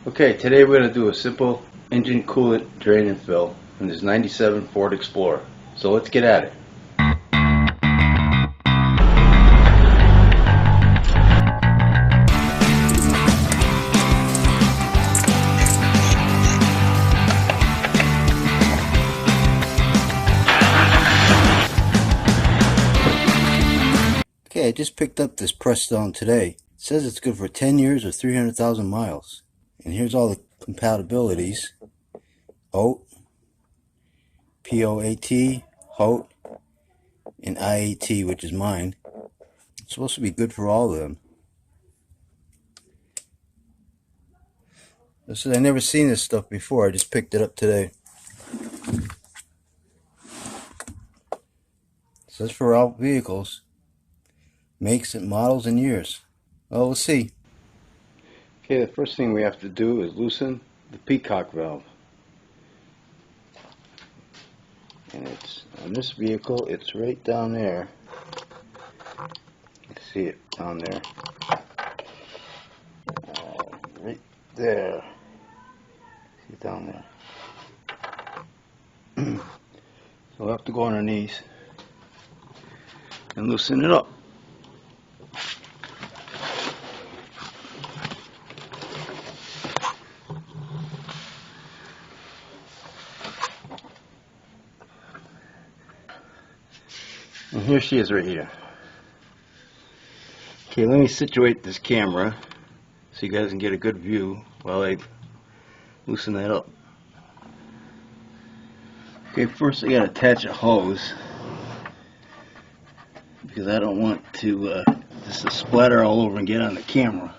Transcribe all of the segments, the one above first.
Okay, today we're going to do a simple engine coolant drain and fill in this 97 Ford Explorer. So let's get at it. Okay, I just picked up this Prestone today. It says it's good for 10 years or 300,000 miles. And here's all the compatibilities. OAT, POAT, HOAT, and IAT, which is mine. It's supposed to be good for all of them. This is, I never seen this stuff before. I just picked it up today. It says for all vehicles. Makes and models and years. Well, we'll see. Okay, the first thing we have to do is loosen the peacock valve. And it's on this vehicle, it's right down there. You see it down there. Right there. See it down there. So we'll have to go on our knees and loosen it up. And here she is right here. Okay, let me situate this camera so you guys can get a good view while I loosen that up. Okay, first I gotta attach a hose because I don't want to just to splatter all over and get on the camera.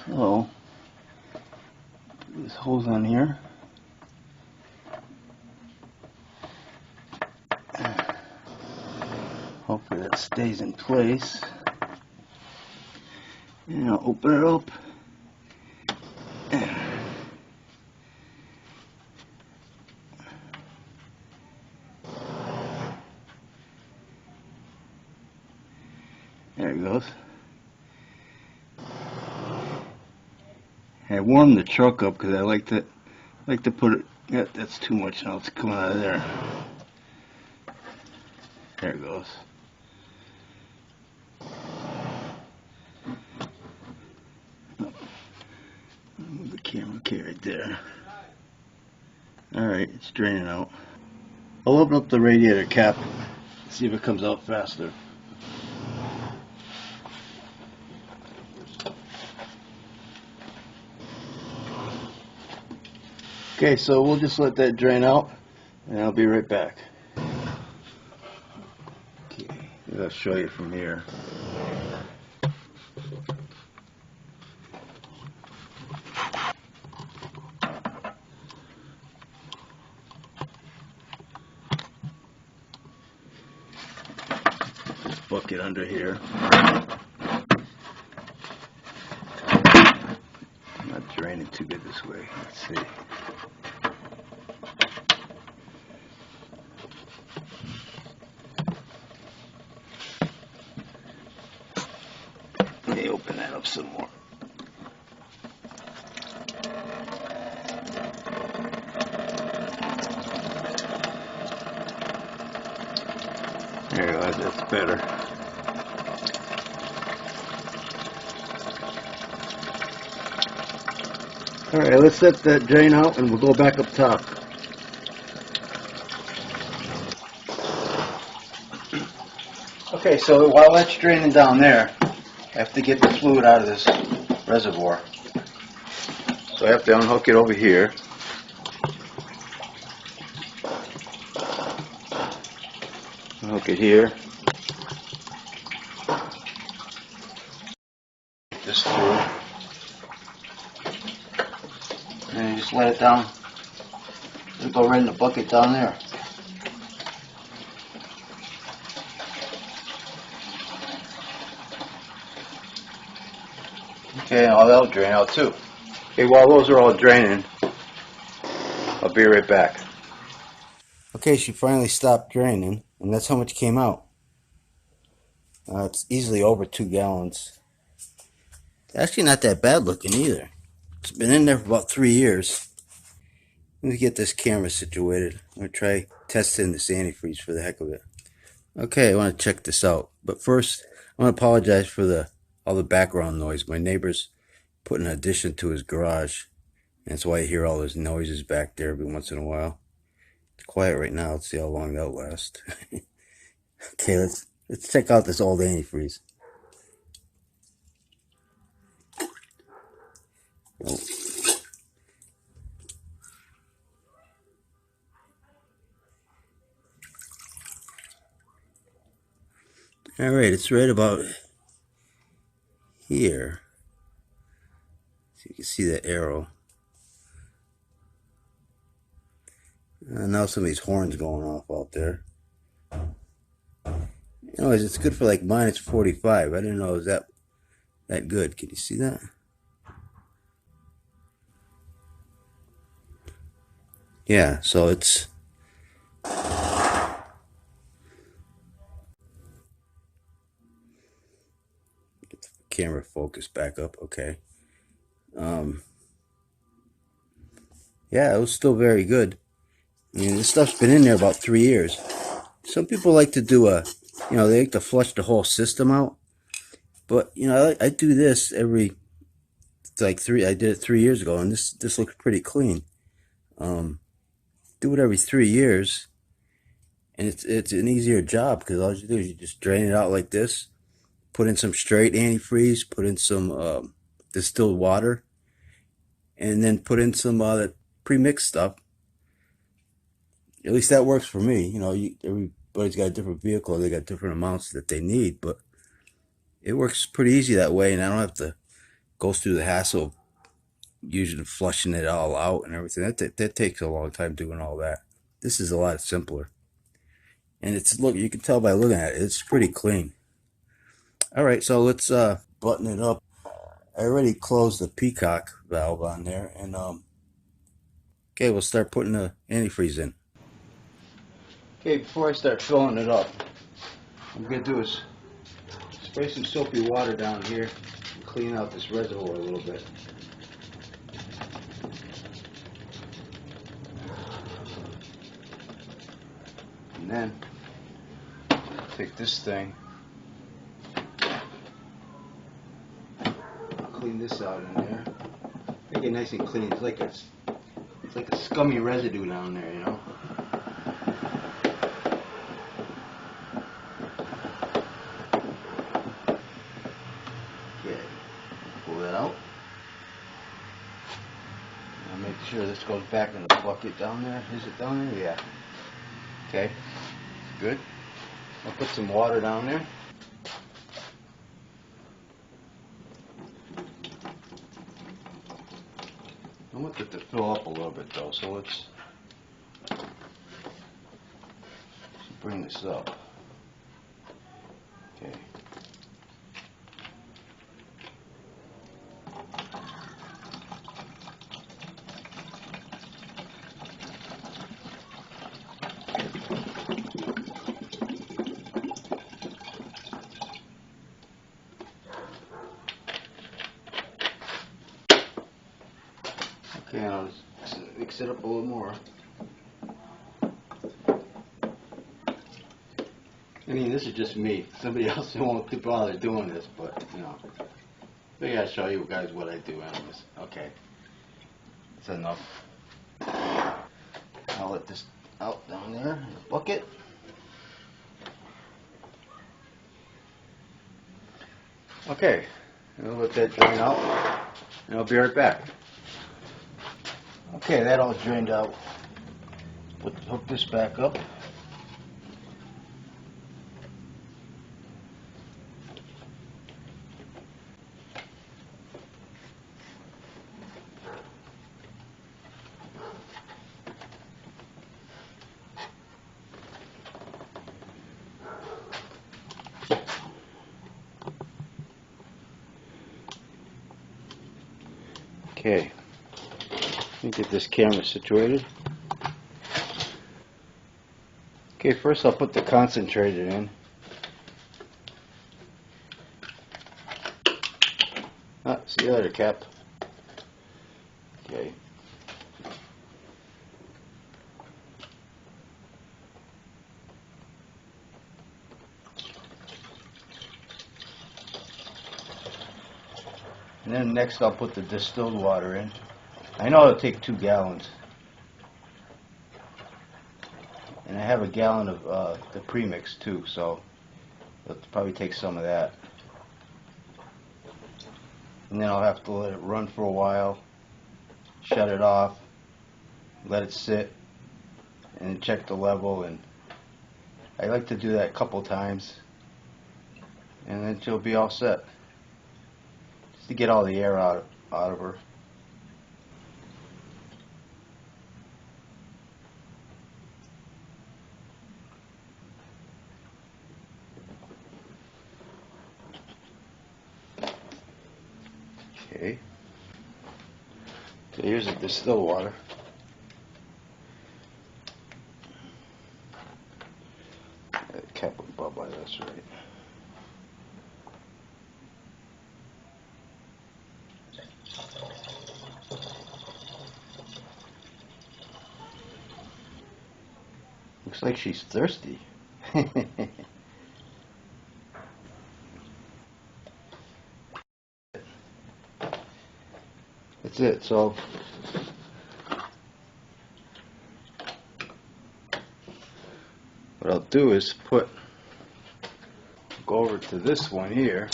So, put this hose on here. Hopefully that stays in place. And I'll open it up. There it goes. I warmed the truck up because I like to put it. Yeah, that's too much now. It's coming out of there. There it goes. Move the camera right there. Alright, it's draining out. I'll open up the radiator cap, see if it comes out faster. Okay, so we'll just let that drain out and I'll be right back. Okay, I'll show you from here. This bucket under here. Not draining too good this way. Let's see. Let me open that up some more. There you go, that's better. Alright, let's let that drain out and we'll go back up top. Okay, so while that's draining down there, I have to get the fluid out of this reservoir. So I have to unhook it over here. Unhook it here. Get this through. And you just let it down. It'll go right in the bucket down there. Okay, and all that'll drain out too. Okay, while those are all draining, I'll be right back. Okay, she finally stopped draining, and that's how much came out. It's easily over 2 gallons. It's actually not that bad looking either. It's been in there for about 3 years. Let me get this camera situated. I'm going to try testing this antifreeze for the heck of it. Okay, I want to check this out. But first, I want to apologize for all the background noise. My neighbor's putting an addition to his garage. And that's why you hear all those noises back there every once in a while. It's quiet right now. Let's see how long that'll last. Okay, let's check out this old antifreeze. Oh. All right, it's right about here. So you can see that arrow. Now somebody's horn's going off out there. Anyways, it's good for like minus 45. I didn't know it was that good. Can you see that? Yeah, so it's get the camera focus back up. Okay. Yeah, it was still very good. I mean, this stuff's been in there about 3 years. Some people like to do they like to flush the whole system out. But, I do this I did it 3 years ago, and this looks pretty clean. Do it every 3 years, and it's an easier job because all you do is you just drain it out like this, put in some straight antifreeze, put in some distilled water, and then put in some pre-mixed stuff. At least that works for me. Everybody's got a different vehicle, they got different amounts that they need, but it works pretty easy that way, and I don't have to go through the hassle of usually flushing it all out and everything. That takes a long time doing all that. This is a lot simpler, and you can tell by looking at it, it's pretty clean. All right, so let's button it up. I already closed the peacock valve on there, and okay, we'll start putting the antifreeze in. Okay, before I start filling it up, what I'm gonna do is spray some soapy water down here and clean out this reservoir a little bit. And then take this thing, clean this out in there, make it nice and clean. It's like a scummy residue down there, Okay, pull that out. I'll make sure this goes back in the bucket down there. Is it down there? Yeah. Okay, good. I'll put some water down there. I want it to fill up a little bit though, so let's bring this up. Okay. Okay, I'll just mix it up a little more. I mean, this is just me. Somebody else won't bother doing this, but, maybe I'll show you guys what I do anyways. Okay, that's enough. I'll let this out down there in the bucket. Okay, I'll let that drain out, and I'll be right back. Okay, that all drained out. Hook this back up. Okay, let me get this camera situated. Okay, first I'll put the concentrated in. See the other cap. Okay. And then next I'll put the distilled water in. I know it'll take 2 gallons. And I have a gallon of the premix too, so it'll probably take some of that. And then I'll have to let it run for a while, shut it off, let it sit, and check the level. And I like to do that a couple times, and then she'll be all set. Just to get all the air out of her. Okay. So here's the distilled water. Cap above by this, right? Looks like she's thirsty. That's it. So what I'll do is go over to this one here,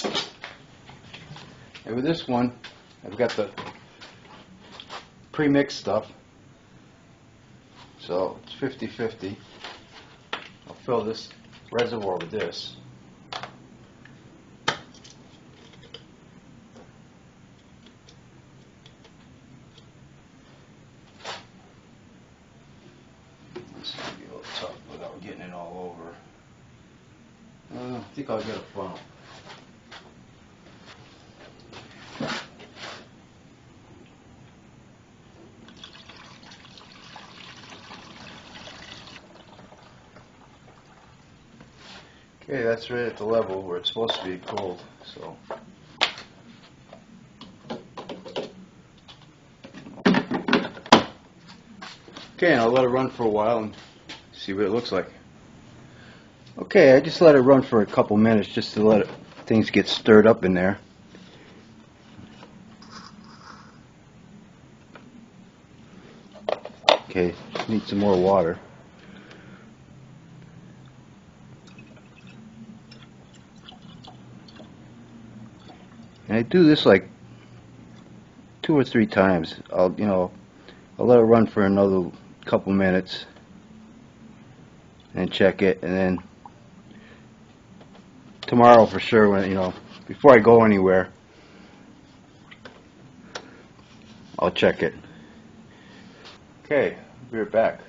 and with this one I've got the pre-mixed stuff, so it's 50-50. I'll fill this reservoir with this. This is going to be a little tough without getting it all over. I think I'll get a funnel. Okay, that's right at the level where it's supposed to be cold. So okay, and I'll let it run for a while and see what it looks like. Okay, I just let it run for a couple minutes just to let things get stirred up in there. Okay, just need some more water. And I do this like 2 or 3 times. I'll let it run for another couple minutes and check it, and then tomorrow for sure, when before I go anywhere, I'll check it. Okay, I'll be right back.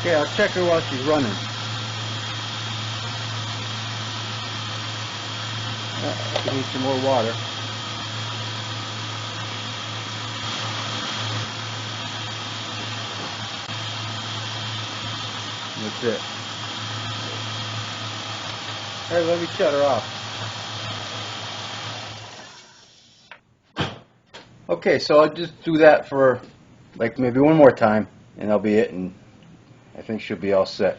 Okay, I'll check her while she's running. I need some more water. That's it. Alright, let me shut her off. Okay, so I'll just do that for like maybe one more time, and that'll be it, and I think she'll be all set.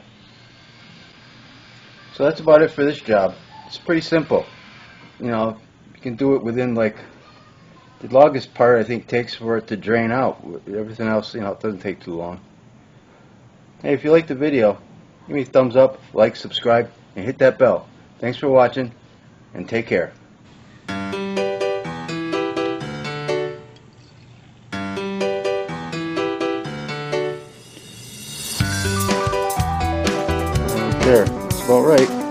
So that's about it for this job. It's pretty simple. You can do it within, like, the longest part I think takes for it to drain out. Everything else, it doesn't take too long. Hey, if you liked the video, give me a thumbs up, like, subscribe, and hit that bell. Thanks for watching, and take care. There, that's about right.